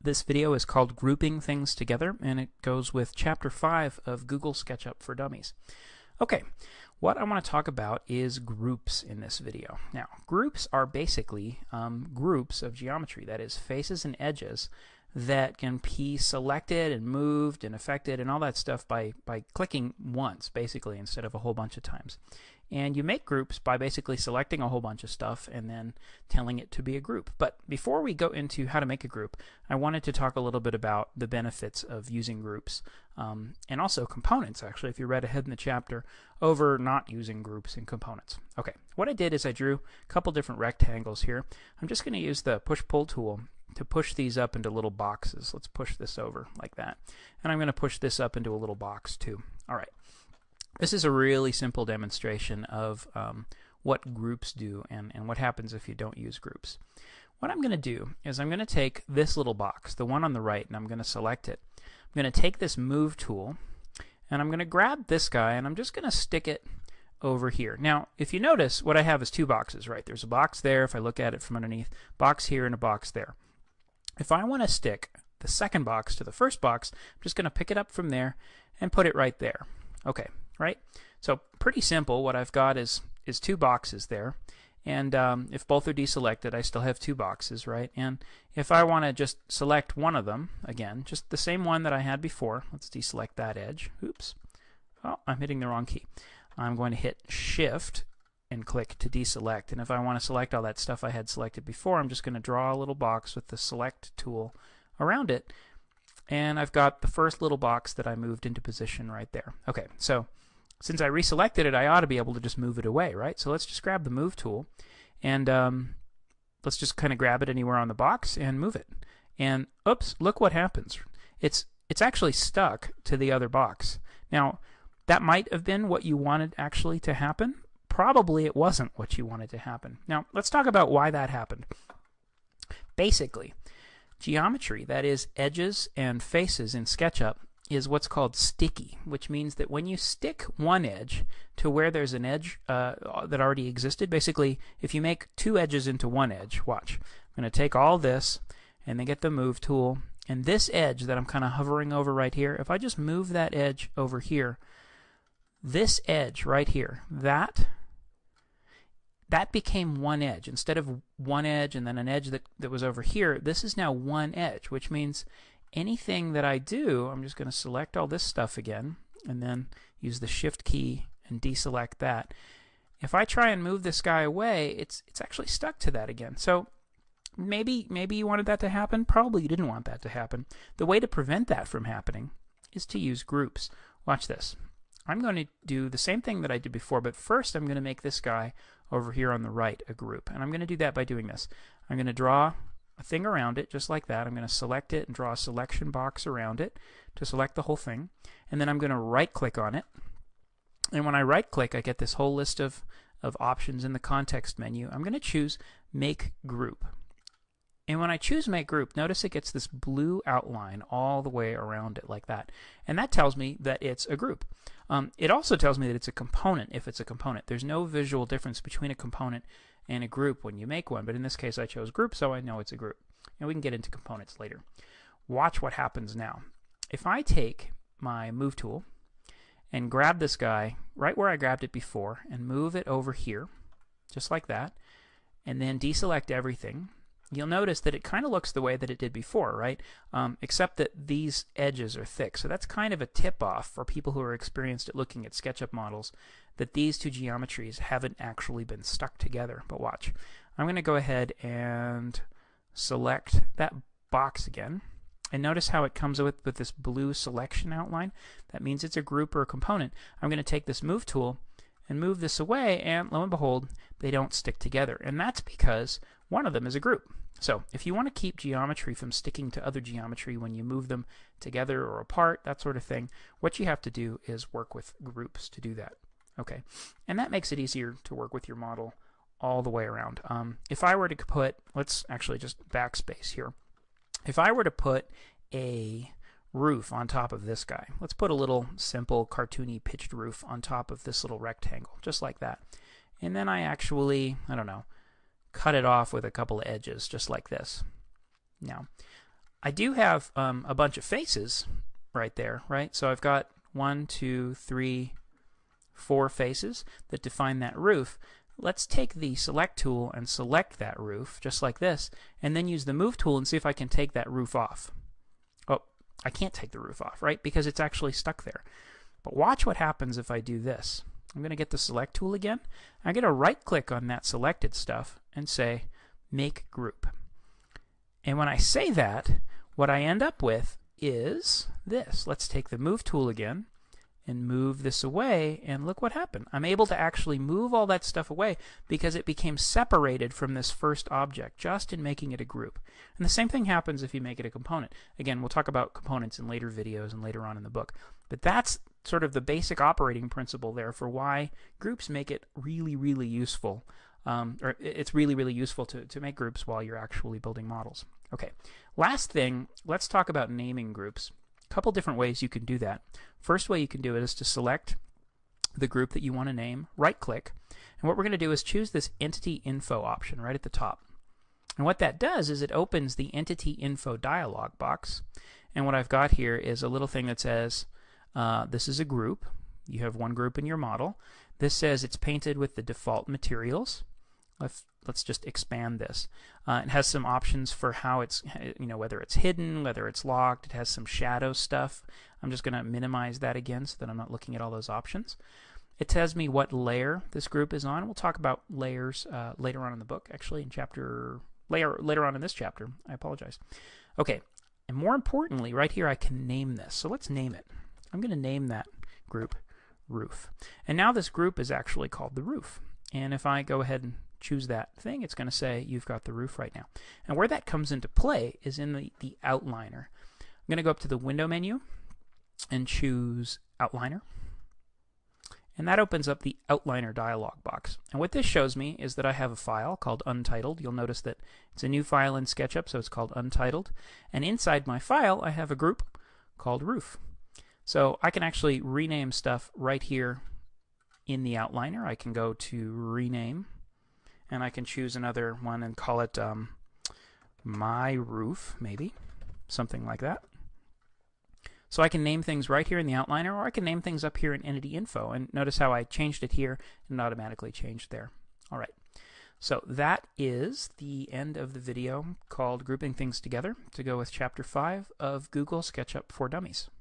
This video is called Grouping Things Together, and it goes with Chapter 5 of Google SketchUp for Dummies. Okay, what I want to talk about is groups in this video. Now, groups are basically groups of geometry, that is, faces and edges that can be selected and moved and affected and all that stuff by clicking once, basically, instead of a whole bunch of times. And you make groups by basically selecting a whole bunch of stuff and then telling it to be a group. But before we go into how to make a group, I wanted to talk a little bit about the benefits of using groups and also components, actually, if you read ahead in the chapter, over not using groups and components. Okay, what I did is I drew a couple different rectangles here. I'm just going to use the push-pull tool to push these up into little boxes. Let's push this over like that. And I'm going to push this up into a little box too. All right. This is a really simple demonstration of what groups do and what happens if you don't use groups. What I'm going to do is I'm going to take this little box, the one on the right, and I'm going to select it. I'm going to take this move tool and I'm going to grab this guy and I'm just going to stick it over here. Now, if you notice, what I have is two boxes, right? There's a box there if I look at it from underneath, box here and a box there. If I want to stick the second box to the first box, I'm just going to pick it up from there and put it right there. Okay, right? So pretty simple. What I've got is two boxes there. And if both are deselected, I still have two boxes, right? And if I want to just select one of them, again, just the same one that I had before, let's deselect that edge. Oops. Oh, I'm hitting the wrong key. I'm going to hit Shift and click to deselect. And if I want to select all that stuff I had selected before, I'm just going to draw a little box with the Select tool around it. And I've got the first little box that I moved into position right there. Okay, so since I reselected it, I ought to be able to just move it away, right? So let's just grab the Move tool, and let's just kind of grab it anywhere on the box and move it. And oops, look what happens. It's actually stuck to the other box. Now, that might have been what you wanted actually to happen. Probably it wasn't what you wanted to happen. Now, let's talk about why that happened. Basically, geometry, that is edges and faces in SketchUp, is what's called sticky, which means that when you stick one edge to where there's an edge that already existed, basically if you make two edges into one edge, watch, I'm going to take all this and then get the Move tool, and this edge that I'm kind of hovering over right here, if I just move that edge over here, this edge right here, that became one edge. Instead of one edge and then an edge that was over here, this is now one edge, which means anything that I do, I'm just going to select all this stuff again and then use the Shift key and deselect that. If I try and move this guy away, it's actually stuck to that again. So maybe you wanted that to happen. Probably you didn't want that to happen. The way to prevent that from happening is to use groups. Watch this. I'm going to do the same thing that I did before, but first I'm going to make this guy over here on the right a group. And I'm going to do that by doing this. I'm going to draw a thing around it, just like that. I'm going to select it and draw a selection box around it to select the whole thing. And then I'm going to right-click on it. And when I right-click, I get this whole list of options in the context menu. I'm going to choose Make Group. And when I choose Make Group, notice it gets this blue outline all the way around it like that. And that tells me that it's a group. It also tells me that it's a component if it's a component. There's no visual difference between a component and a group when you make one, but in this case I chose group, so I know it's a group. And we can get into components later. Watch what happens now. If I take my Move tool and grab this guy right where I grabbed it before and move it over here, just like that, and then deselect everything, you'll notice that it kind of looks the way that it did before, right? Except that these edges are thick. So that's kind of a tip-off for people who are experienced at looking at SketchUp models that these two geometries haven't actually been stuck together. But watch. I'm going to go ahead and select that box again. And notice how it comes with this blue selection outline. That means it's a group or a component. I'm going to take this Move tool and move this away, and lo and behold, they don't stick together. And that's because one of them is a group. So if you want to keep geometry from sticking to other geometry when you move them together or apart, that sort of thing, what you have to do is work with groups to do that. Okay, and that makes it easier to work with your model all the way around. If I were to put, let's actually just backspace here. If I were to put a roof on top of this guy, let's put a little simple cartoony pitched roof on top of this little rectangle, just like that. And then I actually, I don't know, cut it off with a couple of edges, just like this. Now, I do have a bunch of faces right there, right? So I've got 1, 2, 3, 4 faces that define that roof. Let's take the select tool and select that roof, just like this, and then use the move tool and see if I can take that roof off. Oh, I can't take the roof off, right? Because it's actually stuck there. But watch what happens if I do this. I'm going to get the select tool again. I'm going to right click on that selected stuff and say make group. And when I say that, what I end up with is this. Let's take the move tool again and move this away, and look what happened. I'm able to actually move all that stuff away because it became separated from this first object just in making it a group. And the same thing happens if you make it a component. Again, we'll talk about components in later videos and later on in the book. But that's sort of the basic operating principle there for why groups make it really, really useful. Or it's really, really useful to make groups while you're actually building models. Okay, last thing, let's talk about naming groups. A couple different ways you can do that. First way you can do it is to select the group that you want to name, right-click, and what we're going to do is choose this Entity Info option right at the top. And what that does is it opens the Entity Info dialog box, and what I've got here is a little thing that says, this is a group. You have one group in your model. This says it's painted with the default materials. Let's just expand this. It has some options for how it's, whether it's hidden, whether it's locked. It has some shadow stuff. I'm just going to minimize that again so that I'm not looking at all those options. It tells me what layer this group is on. We'll talk about layers later on in the book, actually, later on in this chapter. I apologize. Okay, and more importantly, right here I can name this. So let's name it. I'm going to name that group roof. And now this group is actually called the roof. And if I go ahead and choose that thing, it's going to say you've got the roof right now. And where that comes into play is in the outliner. I'm going to go up to the window menu and choose outliner. And that opens up the outliner dialog box. And what this shows me is that I have a file called Untitled. You'll notice that it's a new file in SketchUp, so it's called Untitled. And inside my file, I have a group called roof. So I can actually rename stuff right here in the outliner. I can go to rename, and I can choose another one and call it my roof, maybe, something like that. So I can name things right here in the outliner, or I can name things up here in Entity Info. And notice how I changed it here and automatically changed there. All right. So that is the end of the video called Grouping Things Together to go with Chapter 5 of Google SketchUp for Dummies.